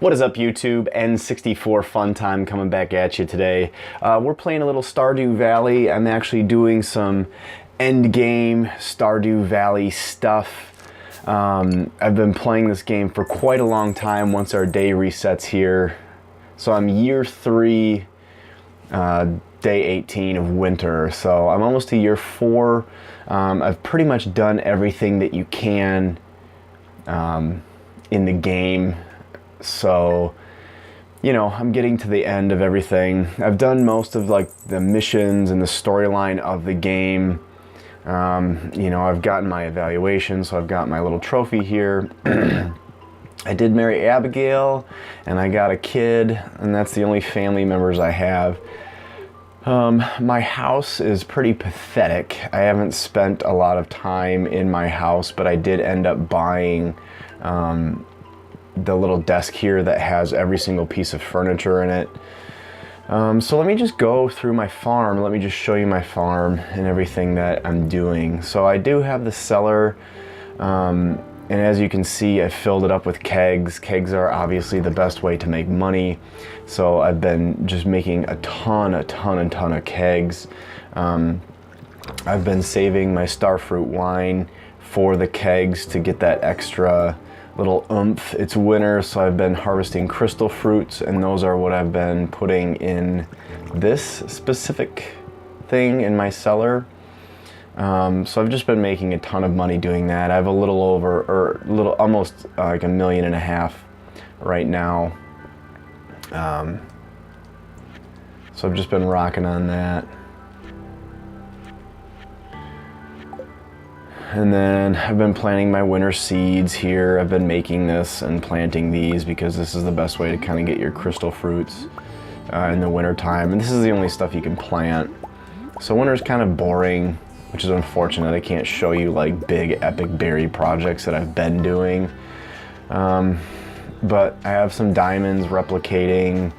What is up, YouTube? N64 Fun Time coming back at you today. We're playing a little Stardew Valley. I'm actually doing some end game Stardew Valley stuff. I've been playing this game for quite a long time once our day resets here. So I'm year 3, day 18 of winter. So I'm almost to year 4. I've pretty much done everything that you can in the game. So, you know, I'm getting to the end of everything. I've done most of like the missions and the storyline of the game. You know, I've gotten my evaluation, so I've got my little trophy here. I did marry Abigail, and I got a kid, and that's the only family members I have. My house is pretty pathetic. I haven't spent a lot of time in my house, but I did end up buying the little desk here that has every single piece of furniture in it. So let me just go through my farm. Let me just show you my farm and everything that I'm doing. So I do have the cellar, and as you can see, I filled it up with kegs. Kegs are obviously the best way to make money. So I've been just making a ton of kegs. I've been saving my starfruit wine for the kegs to get that extra little oomph. It's winter, so I've been harvesting crystal fruits, and those are what I've been putting in this specific thing in my cellar. So I've just been making a ton of money doing that. I have a little over, or almost like $1.5 million right now. So I've just been rocking on that. And then I've been planting my winter seeds here. I've been making this and planting these because this is the best way to kind of get your crystal fruits in the winter time. And this is the only stuff you can plant. So winter's kind of boring, which is unfortunate. I can't show you like big epic berry projects that I've been doing. But I have some diamonds replicating.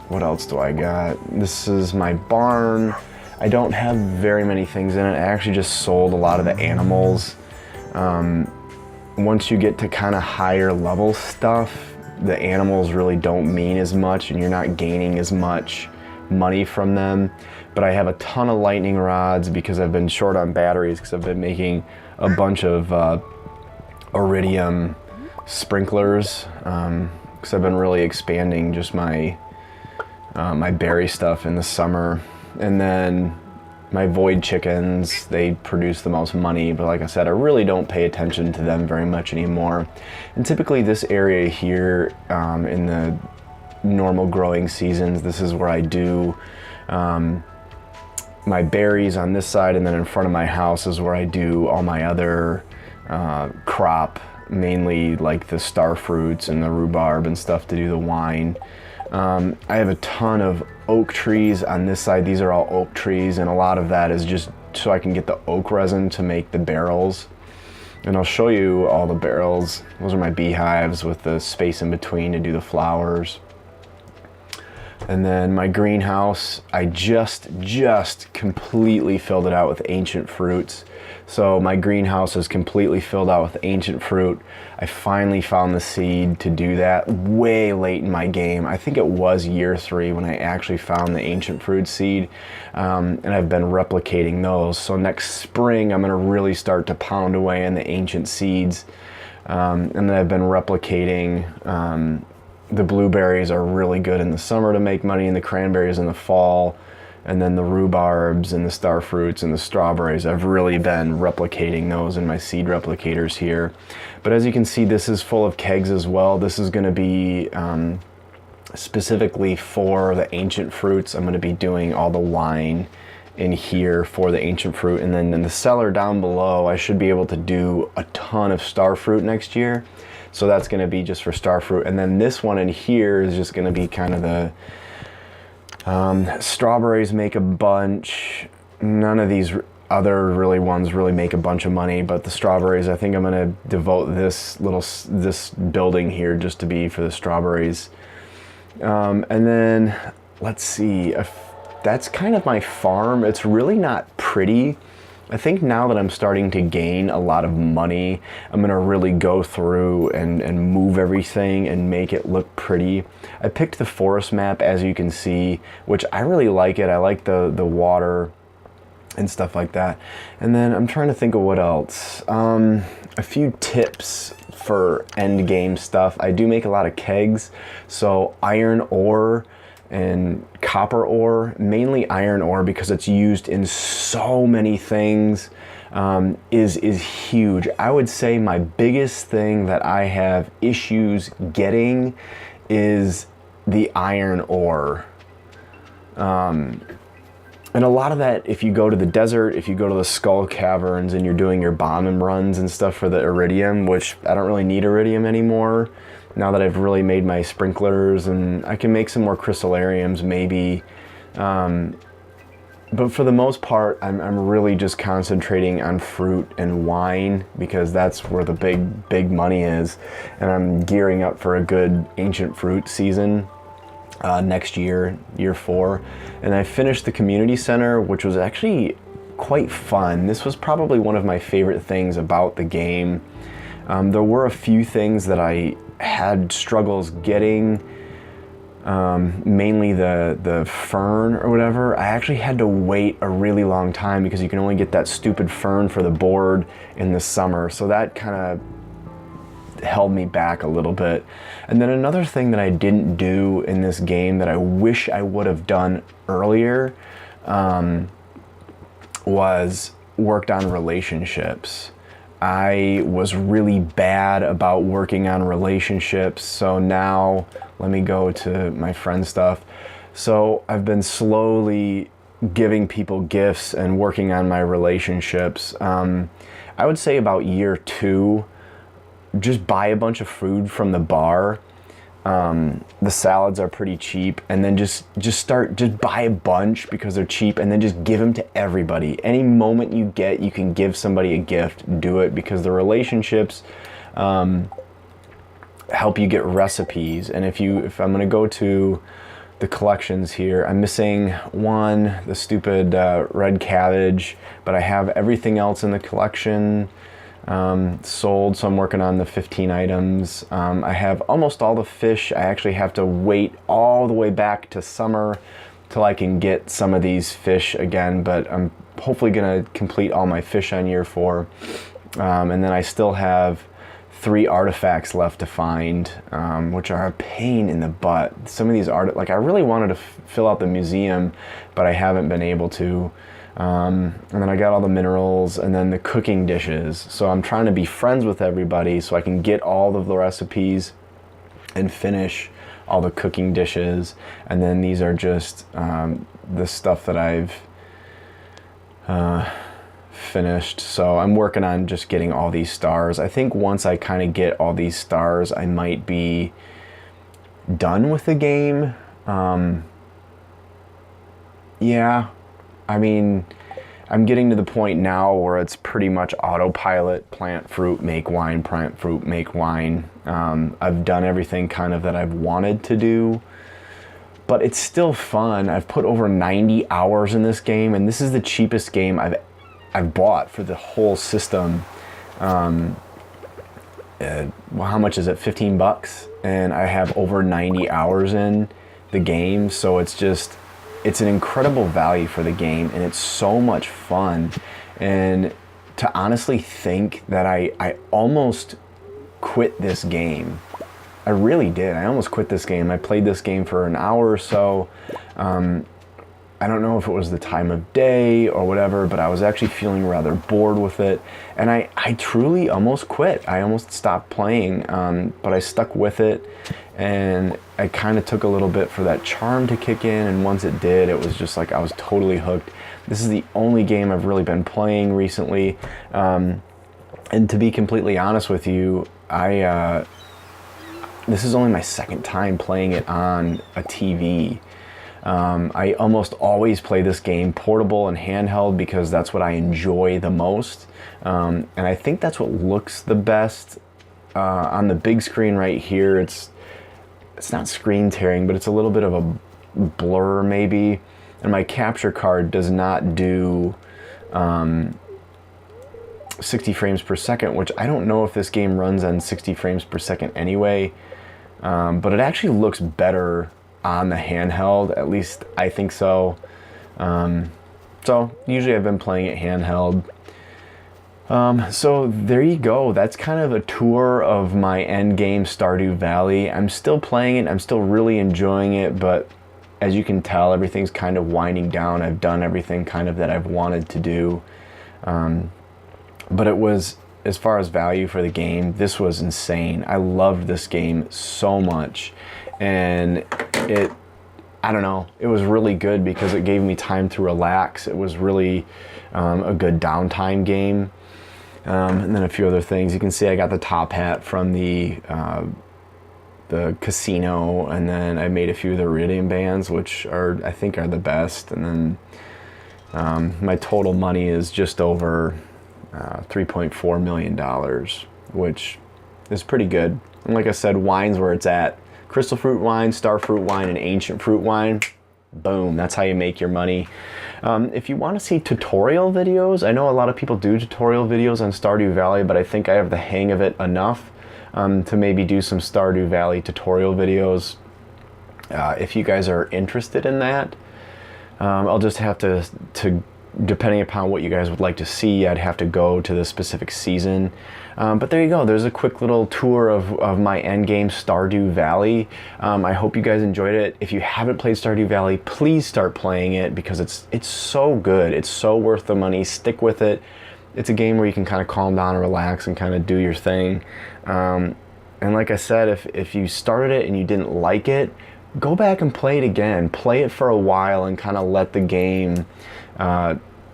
What else do I got? This is my barn. I don't have very many things in it. I actually just sold a lot of the animals. Once you get to kind of higher level stuff, the animals really don't mean as much and you're not gaining as much money from them. But I have a ton of lightning rods because I've been short on batteries because I've been making a bunch of iridium sprinklers because I've been really expanding just my my berry stuff in the summer. And then my void chickens, they produce the most money, but like I said, I really don't pay attention to them very much anymore. And typically this area here in the normal growing seasons, this is where I do my berries on this side, and then in front of my house is where I do all my other crop, mainly like the star fruits and the rhubarb and stuff to do the wine. I have a ton of oak trees on this side. These are all oak trees, and a lot of that is just so I can get the oak resin to make the barrels. And I'll show you all the barrels. Those are my beehives with the space in between to do the flowers. And then my greenhouse, I just completely filled it out with ancient fruits. So my greenhouse is completely filled out with ancient fruit. I finally found the seed to do that way late in my game. I think it was year 3 when I actually found the ancient fruit seed. And I've been replicating those. So next spring, I'm gonna really start to pound away on the ancient seeds. And then I've been replicating, the blueberries are really good in the summer to make money, and the cranberries in the fall. And then the rhubarbs and the star fruits and the strawberries, I've really been replicating those in my seed replicators here. But as you can see, this is full of kegs as well. This is gonna be specifically for the ancient fruits. I'm gonna be doing all the wine in here for the ancient fruit. And then in the cellar down below, I should be able to do a ton of star fruit next year. So that's gonna be just for star fruit. And then this one in here is just gonna be kind of the, strawberries make a bunch. None of these other really ones really make a bunch of money, but the strawberries, I think I'm gonna devote this building here just to be for the strawberries. And then let's see, if that's kind of my farm. It's really not pretty. I think now that I'm starting to gain a lot of money, I'm gonna really go through and move everything and make it look pretty. I picked the forest map, as you can see, which I really like it. I like the water and stuff like that. And then I'm trying to think of what else. A few tips for end game stuff. I do make a lot of kegs, so iron ore and copper ore, mainly iron ore because it's used in so many things, is huge. I would say my biggest thing that I have issues getting is the iron ore. And a lot of that, if you go to the desert, if you go to the Skull Caverns and you're doing your bombing runs and stuff for the iridium, which I don't really need iridium anymore now that I've really made my sprinklers, and I can make some more crystallariums maybe. But for the most part, I'm really just concentrating on fruit and wine because that's where the big money is. And I'm gearing up for a good ancient fruit season. Next year, year 4. And I finished the community center, which was actually quite fun. This was probably one of my favorite things about the game. There were a few things that I had struggles getting, mainly the fern or whatever. I actually had to wait a really long time because you can only get that stupid fern for the board in the summer. So that kind of held me back a little bit. And then another thing that I didn't do in this game that I wish I would have done earlier was worked on relationships. I was really bad about working on relationships, so now let me go to my friend stuff. So I've been slowly giving people gifts and working on my relationships. I would say about year 2, just buy a bunch of food from the bar. The salads are pretty cheap, and then just buy a bunch because they're cheap, and then just give them to everybody. Any moment you get, you can give somebody a gift, do it, because the relationships help you get recipes. And if I'm gonna go to the collections here, I'm missing one, the stupid red cabbage, but I have everything else in the collection sold, so I'm working on the 15 items. I have almost all the fish. I actually have to wait all the way back to summer till I can get some of these fish again, but I'm hopefully gonna complete all my fish on year 4. And then I still have 3 artifacts left to find, which are a pain in the butt. Some of these like I really wanted to fill out the museum, but I haven't been able to. And then I got all the minerals and then the cooking dishes. So I'm trying to be friends with everybody so I can get all of the recipes and finish all the cooking dishes. And then these are just the stuff that I've finished. So I'm working on just getting all these stars. I think once I kind of get all these stars, I might be done with the game. Yeah. I mean, I'm getting to the point now where it's pretty much autopilot: plant fruit, make wine, plant fruit, make wine. I've done everything kind of that I've wanted to do, but it's still fun. I've put over 90 hours in this game, and this is the cheapest game I've bought for the whole system. Well, how much is it? $15, and I have over 90 hours in the game, so it's an incredible value for the game, and it's so much fun. And to honestly think that I almost quit this game. I really did. I almost quit this game. I played this game for an hour or so. I don't know if it was the time of day or whatever, but I was actually feeling rather bored with it. And I truly almost quit. I almost stopped playing, but I stuck with it. And I kind of took a little bit for that charm to kick in. And once it did, it was just like I was totally hooked. This is the only game I've really been playing recently. And to be completely honest with you, this is only my second time playing it on a TV. I almost always play this game portable and handheld because that's what I enjoy the most. And I think that's what looks the best. On the big screen right here, it's not screen tearing, but it's a little bit of a blur maybe. And my capture card does not do 60 frames per second, which I don't know if this game runs on 60 frames per second anyway, but it actually looks better on the handheld, at least I think so. So usually I've been playing it handheld. So there you go. That's kind of a tour of my end game, Stardew Valley. I'm still playing it. I'm still really enjoying it, but as you can tell, everything's kind of winding down. I've done everything kind of that I've wanted to do. But it was, as far as value for the game, this was insane. I loved this game so much. And I don't know, it was really good because it gave me time to relax. It was really a good downtime game. And then a few other things. You can see I got the top hat from the casino, and then I made a few of the iridium bands, which I think are the best. And then my total money is just over $3.4 million, which is pretty good. And like I said, wine's where it's at. Crystal fruit wine, star fruit wine, and ancient fruit wine. Boom, that's how you make your money. If you want to see tutorial videos, I know a lot of people do tutorial videos on Stardew Valley, but I think I have the hang of it enough to maybe do some Stardew Valley tutorial videos. If you guys are interested in that, I'll just have to, depending upon what you guys would like to see, I'd have to go to the specific season. But there you go. There's a quick little tour of my endgame, Stardew Valley. I hope you guys enjoyed it. If you haven't played Stardew Valley, please start playing it because it's so good. It's so worth the money. Stick with it. It's a game where you can kind of calm down and relax and kind of do your thing. And like I said, if you started it and you didn't like it, go back and play it again. Play it for a while and kind of let the game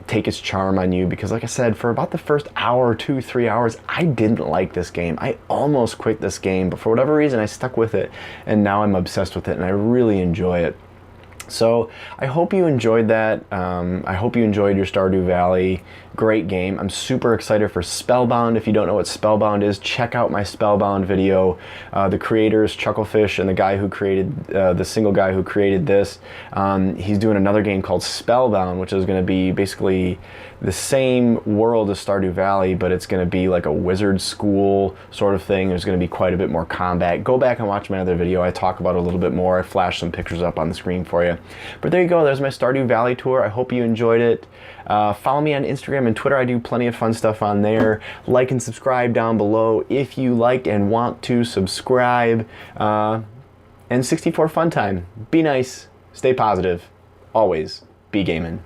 take its charm on you, because like I said, for about the first hour, 2-3 hours, I didn't like this game. I almost quit this game, but for whatever reason I stuck with it, and now I'm obsessed with it and I really enjoy it. So I hope you enjoyed that. I hope you enjoyed your Stardew Valley. Great game. I'm super excited for Spellbound. If you don't know what Spellbound is, check out my Spellbound video. The creators, Chucklefish, and the guy who created, the single guy who created this, he's doing another game called Spellbound, which is going to be basically the same world as Stardew Valley, but it's going to be like a wizard school sort of thing. There's going to be quite a bit more combat. Go back and watch my other video. I talk about it a little bit more. I flash some pictures up on the screen for you. But there you go. There's my Stardew Valley tour. I hope you enjoyed it. Follow me on Instagram and Twitter. I do plenty of fun stuff on there. Like and subscribe down below if you liked and want to subscribe. And 64 fun time. Be nice. Stay positive. Always be gaming.